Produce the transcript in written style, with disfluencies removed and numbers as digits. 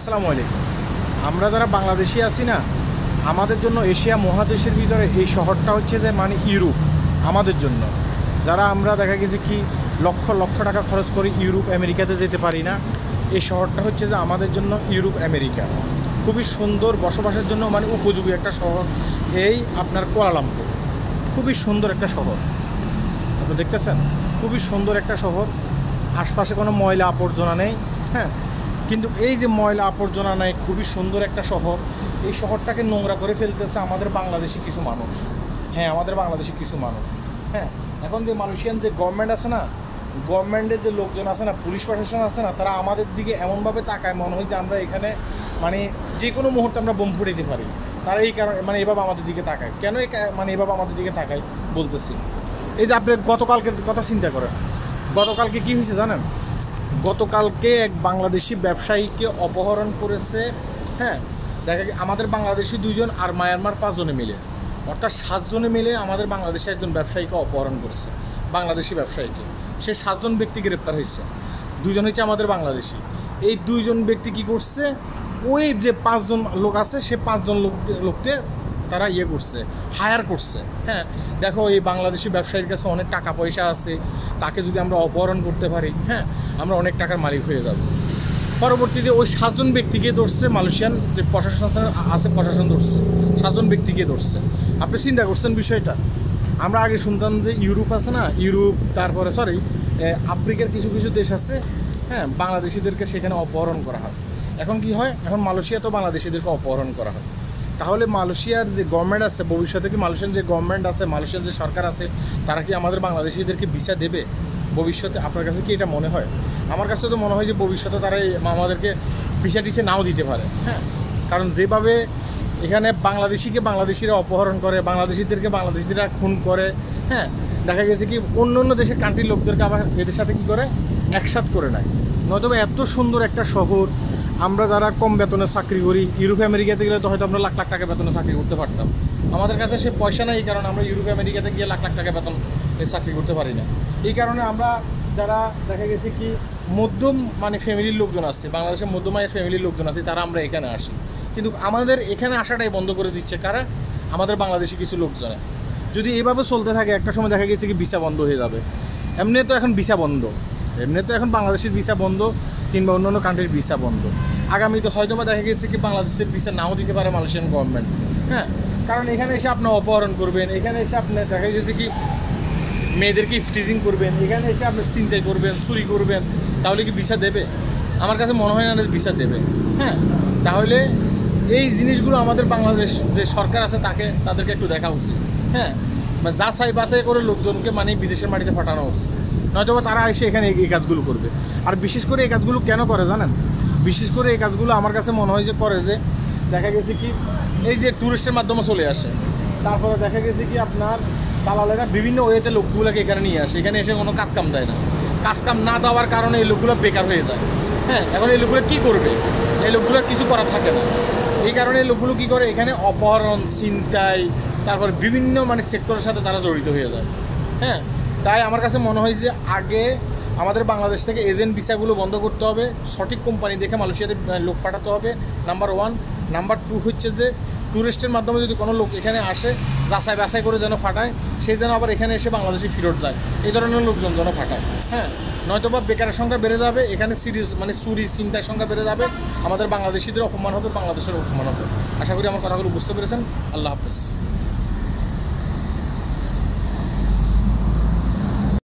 আসসালামু আলাইকুম। আমরা যারা বাংলাদেশি আছি না, আমাদের জন্য এশিয়া মহাদেশের ভিতরে এই শহরটা হচ্ছে যে মানে ইউরোপ। আমাদের জন্য যারা আমরা দেখা গেছে কি লক্ষ লক্ষ টাকা খরচ করে ইউরোপ আমেরিকাতে যেতে পারি না, এই শহরটা হচ্ছে যে আমাদের জন্য ইউরোপ আমেরিকা। খুবই সুন্দর বসবাসের জন্য মানে উপযোগী একটা শহর এই আপনার কুয়ালালামপুর। খুবই সুন্দর একটা শহর, আপনি দেখতেছেন, খুবই সুন্দর একটা শহর। আশপাশে কোনো ময়লা আবর্জনা নেই, হ্যাঁ, কিন্তু এই যে ময়লা আবর্জনা নেই, খুবই সুন্দর একটা শহর। এই শহরটাকে নোংরা করে ফেলতেছে আমাদের বাংলাদেশি কিছু মানুষ। হ্যাঁ, আমাদের বাংলাদেশি কিছু মানুষ। হ্যাঁ, এখন যে মালয়েশিয়ান যে গভর্নমেন্ট আছে না, গভর্নমেন্টের যে লোকজন আছে না, পুলিশ প্রশাসন আছে না, তারা আমাদের দিকে এমনভাবে তাকায় মনে হয় যে আমরা এখানে মানে যে কোনো মুহূর্তে আমরা বোম ফুটে দিতে পারি। তারা এই কারণে মানে এভাবে আমাদের দিকে তাকায়। কেন মানে এভাবে আমাদের দিকে তাকায় বলতেছি, এই যে আপনি গতকালকে কথা চিন্তা করেন, গতকালকে কী হয়েছে জানেন? গতকালকে এক বাংলাদেশি ব্যবসায়ীকে অপহরণ করেছে। হ্যাঁ, দেখা আমাদের বাংলাদেশি 2 জন আর মায়ানমার 5 জনে মিলে, অর্থাৎ 7 জনে মিলে আমাদের বাংলাদেশে একজন ব্যবসায়ীকে অপহরণ করছে, বাংলাদেশি ব্যবসায়ীকে। সে 7 জন ব্যক্তি গ্রেপ্তার হয়েছে, 2 জন হচ্ছে আমাদের বাংলাদেশি। এই 2 জন ব্যক্তি কি করছে, ওই যে 5 জন লোক আছে, সে 5 জন লোককে তারা করছে, হায়ার করছে। হ্যাঁ, দেখো এই বাংলাদেশি ব্যবসায়ীর কাছে অনেক টাকা পয়সা আছে, তাকে যদি আমরা অপহরণ করতে পারি, হ্যাঁ, আমরা অনেক টাকার মালিক হয়ে যাব। পরবর্তীতে ওই 7 জন ব্যক্তিকে ধরছে, মালয়েশিয়ান যে প্রশাসন আছে, প্রশাসন ধরছে, 7 জন ব্যক্তিকে ধরছে। আপনি চিন্তা করছেন বিষয়টা? আমরা আগে শুনতাম যে ইউরোপ আছে না, ইউরোপ, তারপরে আফ্রিকার কিছু কিছু দেশ আছে, হ্যাঁ, বাংলাদেশিদেরকে সেখানে অপহরণ করা হয়। এখন কি হয়, এখন মালয়েশিয়াতেও বাংলাদেশিদেরকে অপহরণ করা হয়। তাহলে মালয়েশিয়ার যে গভর্নমেন্ট আছে, ভবিষ্যতে কি মালয়েশিয়ান যে গভর্নমেন্ট আছে, মালয়েশিয়ার যে সরকার আছে, তারা কি আমাদের বাংলাদেশিদেরকে ভিসা দেবে ভবিষ্যতে? আপনার কাছে কি এটা মনে হয়? আমার কাছে তো মনে হয় যে ভবিষ্যতে তারা আমাদেরকে ভিসা টিসা নাও দিতে পারে। হ্যাঁ, কারণ যেভাবে এখানে বাংলাদেশিরা অপহরণ করে, বাংলাদেশিদেরকে বাংলাদেশিরা খুন করে, হ্যাঁ, দেখা গেছে কি অন্য অন্য দেশের কান্ট্রির লোকদেরকে আবার এদের সাথে কী করে, একসাথ করে নেয়। নয়তো এত সুন্দর একটা শহর, আমরা যারা কম বেতনে চাকরি করি, ইউরোপ আমেরিকাতে গেলে তো হয়তো আমরা লাখ লাখ টাকা বেতনে চাকরি করতে পারতাম। আমাদের কাছে সে পয়সা নেই, এই কারণে আমরা ইউরোপ আমেরিকাতে গিয়ে লাখ লাখ টাকা বেতন চাকরি করতে পারি না। এই কারণে আমরা যারা দেখা গেছে কি মধ্যম মানে ফ্যামিলির লোকজন আসছে, বাংলাদেশের মধ্যম আয়ের ফ্যামিলির লোকজন আছে, তারা আমরা এখানে আসি। কিন্তু আমাদের এখানে আসাটাই বন্ধ করে দিচ্ছে কারা? আমাদের বাংলাদেশি কিছু লোকজনে। যদি এভাবে চলতে থাকে, একটা সময় দেখা গেছে কি ভিসা বন্ধ হয়ে যাবে। এমনি তো এখন ভিসা বন্ধ, এখন বাংলাদেশের ভিসা বন্ধ, কিংবা অন্য অন্য কান্ট্রির ভিসা বন্ধ। আগামীতে হয়তো বা দেখা গেছে কি বাংলাদেশের ভিসা নাও দিতে পারে মালয়েশিয়ান গভর্নমেন্ট। হ্যাঁ, কারণ এখানে এসে আপনি অপহরণ করবেন, এখানে এসে আপনি দেখা গেছে কি মেয়েদেরকে ইফটিজিং করবেন, এখানে এসে আপনি চিন্তাই করবেন, চুরি করবেন, তাহলে কি ভিসা দেবে? আমার কাছে মনে হয় না ভিসা দেবে। হ্যাঁ, তাহলে এই জিনিসগুলো আমাদের বাংলাদেশ যে সরকার আছে তাদেরকে একটু দেখা উচিত। হ্যাঁ, মানে যাচাই বাছাই করে লোকজনকে মানে বিদেশের মাটিতে পাঠানো উচিত, নয়তো তারা এসে এখানে এই কাজগুলো করবে। আর বিশেষ করে এই কাজগুলো কেন করে জানেন? বিশেষ করে এই কাজগুলো আমার কাছে মনে হয় যে করে যে দেখা গেছে কি এই যে ট্যুরিস্টের মাধ্যমে চলে আসে, তারপরে দেখা গেছে কি আপনার দালালেরা বিভিন্ন ওয়েতে লোকগুলোকে এখানে নিয়ে আসে, এখানে এসে কোনো কাজকাম দেয় না। কাজকাম না দেওয়ার কারণে এই লোকগুলো বেকার হয়ে যায়। হ্যাঁ, এখন এই লোকগুলো কী করবে? এই লোকগুলোর কিছু করা থাকে না। এই কারণে এই লোকগুলো কী করে, এখানে অপহরণ, ছিনতাই, তারপরে বিভিন্ন মানে সেক্টরের সাথে তারা জড়িত হয়ে যায়। হ্যাঁ, তাই আমার কাছে মনে হয় যে আগে আমাদের বাংলাদেশ থেকে এজেন্ট ভিসাগুলো বন্ধ করতে হবে, সঠিক কোম্পানি দেখে মালয়েশিয়াতে লোক পাঠাতে হবে, নাম্বার 1। নাম্বার 2 হচ্ছে যে ট্যুরিস্টের মাধ্যমে যদি কোনো লোক এখানে আসে, যাচাই বাছাই করে যেন পাঠায়, সে যেন আবার এখানে এসে বাংলাদেশে ফেরত যায়, এই ধরনের লোকজন যেন পাঠায়। হ্যাঁ, নয়তোবা বেকারের সংখ্যা বেড়ে যাবে, এখানে মানে চুরি চিন্তার সংখ্যা বেড়ে যাবে, আমাদের বাংলাদেশিদের অপমান হবে, বাংলাদেশের অপমান হবে। আশা করি আমার কথাগুলো বুঝতে পেরেছেন। আল্লাহ হাফেজ।